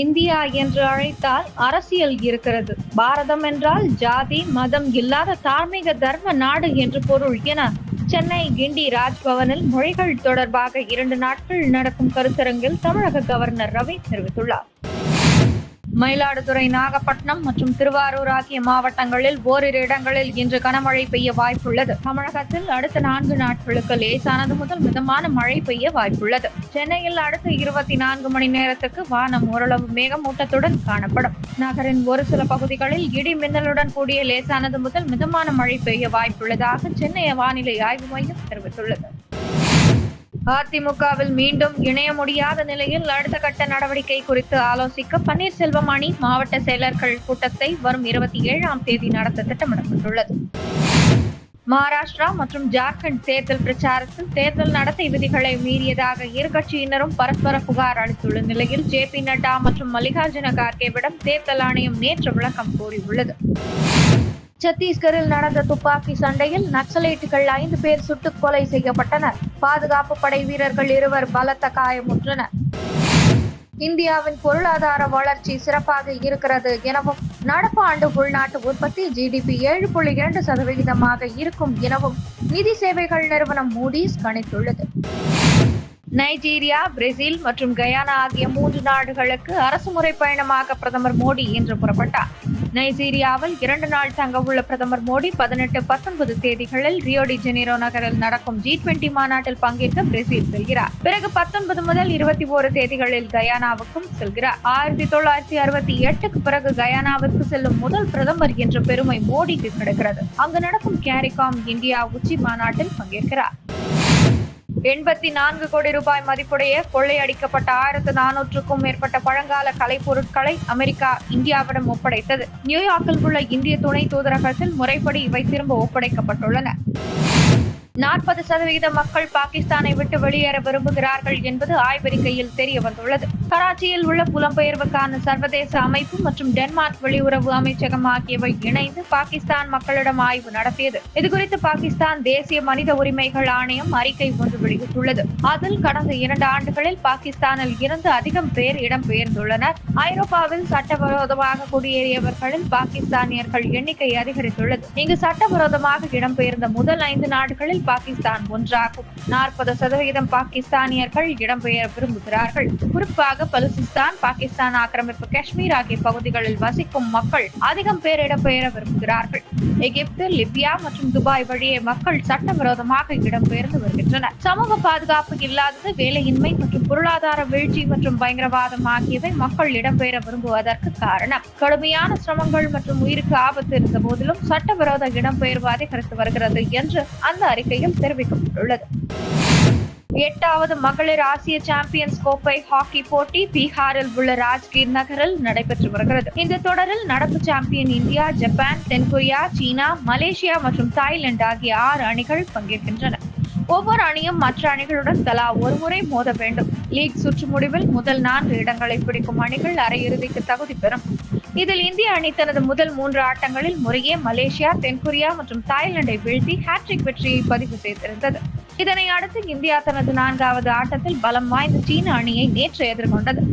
India என்று அழைத்தால் அரசியல் இருக்கிறது. பாரதம் என்றால் ஜாதி மதம் இல்லாத தார்மீக தர்ம நாடு என்று பொருள் என சென்னை கிண்டி ராஜ்பவனில் மொழிகள் தொடர்பாக 2 நாட்கள் நடக்கும் கருத்தரங்கில் தமிழக கவர்னர் ரவி தெரிவித்துள்ளார். மயிலாடுதுறை, நாகப்பட்டினம் மற்றும் திருவாரூர் ஆகிய மாவட்டங்களில் ஓரிரு இடங்களில் இன்று கனமழை பெய்ய வாய்ப்புள்ளது. தமிழகத்தில் அடுத்த 4 நாட்களுக்கு லேசானது முதல் மிதமான மழை பெய்ய வாய்ப்புள்ளது. சென்னையில் அடுத்த 24 மணி நேரத்துக்கு வானம் ஓரளவு மேகமூட்டத்துடன் காணப்படும். நகரின் ஒரு சில பகுதிகளில் இடி மின்னலுடன் கூடிய லேசானது முதல் மிதமான மழை பெய்ய வாய்ப்புள்ளதாக சென்னை வானிலை ஆய்வு மையம் தெரிவித்துள்ளது. அதிமுகவில் மீண்டும் இணைய முடியாத நிலையில் அடுத்த கட்ட நடவடிக்கை குறித்து ஆலோசிக்க பன்னீர்செல்வம் அணி மாவட்ட செயலர்கள் கூட்டத்தை வரும் 27ஆம் தேதி நடத்த திட்டமிடப்பட்டுள்ளது. மகாராஷ்டிரா மற்றும் ஜார்க்கண்ட் தேர்தல் பிரச்சாரத்தில் தேர்தல் நடத்தை விதிகளை மீறியதாக இரு கட்சியினரும் பரஸ்பர புகார் அளித்துள்ள நிலையில் ஜே.பி. நட்டா மற்றும் மல்லிகார்ஜுன கார்கேவிடம் தேர்தல் ஆணையம் நேற்று விளக்கம் கோரியுள்ளது. சத்தீஸ்கரில் நடந்த துப்பாக்கி சண்டையில் நக்சலைட்டுகள் 5 பேர் சுட்டுக் கொலை செய்யப்பட்டனர். பாதுகாப்பு படை வீரர்கள் 2 பலத்த காயமுற்றனர். இந்தியாவின் பொருளாதார வளர்ச்சி சிறப்பாக இருக்கிறது எனவும் நடப்பு ஆண்டு உள்நாட்டு உற்பத்தி GDP 7.2% இருக்கும் எனவும் நிதி சேவைகள் நிறுவனம் மூடிஸ் கணித்துள்ளது. நைஜீரியா, பிரேசில் மற்றும் கயானா ஆகிய 3 நாடுகளுக்கு அரசுமுறை பயணமாக பிரதமர் மோடி இன்று புறப்பட்டார். நைஜீரியாவில் 2 நாள் தங்க உள்ள பிரதமர் மோடி 18, 19 தேதிகளில் ரியோ டி ஜெனீரோ நகரில் நடக்கும் G20 மாநாட்டில் பங்கேற்க பிரேசில் செல்கிறார். பிறகு 19 முதல் 21 தேதிகளில் கயானாவுக்கும் செல்கிறார். 1968க்கு பிறகு கயானாவிற்கு செல்லும் முதல் பிரதமர் என்ற பெருமை மோடிக்கு கிடைக்கிறது. அங்கு நடக்கும் கேரிகாம் இந்தியா உச்சி மாநாட்டில் பங்கேற்கிறார். 84 கோடி ரூபாய் மதிப்புடைய கொள்ளையடிக்கப்பட்ட 1400க்கும் மேற்பட்ட பழங்கால கலைப்பொருட்களை அமெரிக்கா இந்தியாவிடம் ஒப்படைத்தது. நியூயார்க்கில் உள்ள இந்திய துணை தூதரகத்தில் முறைப்படி இவை திரும்ப ஒப்படைக்கப்பட்டுள்ளன. 40% மக்கள் பாகிஸ்தானை விட்டு வெளியேற விரும்புகிறார்கள் என்பது ஆய்வறிக்கையில் தெரிய வந்துள்ளது. கராச்சியில் உள்ள புலம்பெயர்வுக்கான சர்வதேச அமைப்பு மற்றும் டென்மார்க் வெளியுறவு அமைச்சகம் ஆகியவை இணைந்து பாகிஸ்தான் மக்களிடம் ஆய்வு நடத்தியது. இதுகுறித்து பாகிஸ்தான் தேசிய மனித உரிமைகள் ஆணையம் அறிக்கை ஒன்று வெளியிட்டுள்ளது. அதில் கடந்த 2 ஆண்டுகளில் பாகிஸ்தானில் இருந்து அதிகம் பேர் இடம்பெயர்ந்துள்ளனர். ஐரோப்பாவில் சட்டவிரோதமாக குடியேறியவர்களில் பாகிஸ்தானியர்கள் எண்ணிக்கை அதிகரித்துள்ளது. இங்கு சட்டவிரோதமாக இடம்பெயர்ந்த முதல் 5 நாடுகளில் பாகிஸ்தான் ஒன்றாகும். 40% பாகிஸ்தானியர்கள் இடம்பெயர விரும்புகிறார்கள். குறிப்பாக பலுசிஸ்தான், பாகிஸ்தான் ஆக்கிரமிப்பு காஷ்மீர் ஆகிய பகுதிகளில் வசிக்கும் மக்கள் அதிகம் பேர் இடம்பெயர விரும்புகிறார்கள். எகிப்து, லிபியா மற்றும் துபாய் வழியே மக்கள் சட்டவிரோதமாக இடம்பெயர்ந்து வருகின்றனர். சமூக பாதுகாப்பு இல்லாதது, வேலையின்மை மற்றும் பொருளாதார வீழ்ச்சி மற்றும் பயங்கரவாதம் ஆகியவை மக்கள் இடம்பெயர விரும்புவதற்கு காரணம். கடுமையான சிரமங்கள் மற்றும் உயிருக்கு ஆபத்து இருந்த போதிலும் சட்டவிரோத இடம்பெயர்வு அதிகரித்து வருகிறது என்று அந்த அறிக்கையில் தெரிவிக்கப்பட்டுள்ளது. 8வது மகளிர் ஆசிய சாம்பியன்ஸ் கோப்பை ஹாக்கி போட்டி பீகாரில் உள்ள ராஜ்கீர் நகரில் நடைபெற்று வருகிறது. இந்த தொடரில் நடப்பு சாம்பியன் இந்தியா, ஜப்பான், தென்கொரியா, சீனா, மலேசியா மற்றும் தாய்லாந்து ஆகிய 6 அணிகள் பங்கேற்கின்றன. ஒவ்வொரு அணியும் மற்ற அணிகளுடன் தலா ஒரு முறை மோத வேண்டும். லீக் சுற்று முடிவில் முதல் 4 இடங்களை பிடிக்கும் அணிகள் அரையிறுதிக்கு தகுதி பெறும். இதில் இந்திய அணி தனது முதல் 3 ஆட்டங்களில் முறையே மலேசியா, தென்கொரியா மற்றும் தாய்லாந்தை வீழ்த்தி ஹாட்ரிக் வெற்றியை பதிவு செய்திருந்தது. இதனை அடுத்து இந்தியா தனது 4வது ஆட்டத்தில் பலம் வாய்ந்த சீன அணியை நேற்று எதிர்கொண்டது.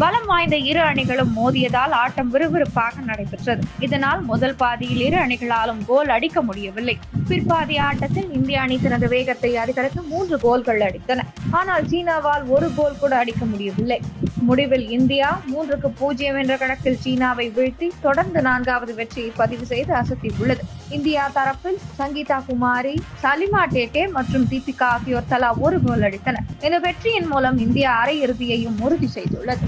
பலம் வாய்ந்த 2 அணிகளும் மோதியதால் ஆட்டம் விறுவிறுப்பாக நடைபெற்றது. இதனால் முதல் பாதியில் 2 அணிகளாலும் கோல் அடிக்க முடியவில்லை. பிற்பாதி ஆட்டத்தில் இந்திய அணி தனது வேகத்தை அதிகரித்து 3 கோல்கள் அடித்தன. ஆனால் சீனாவால் 1 கோல் கூட அடிக்க முடியவில்லை. முடிவில் இந்தியா 3-0 என்ற கணக்கில் சீனாவை வீழ்த்தி தொடர்ந்து 4வது வெற்றியை பதிவு செய்து அசத்தியுள்ளது. இந்தியா தரப்பில் சங்கீதா குமாரி, சலிமா டேட்டே மற்றும் தீபிகா ஆகியோர் தலா 1 கோல் அடித்தனர். இந்த வெற்றியின் மூலம் இந்தியா அரையிறுதியையும் உறுதி செய்துள்ளது.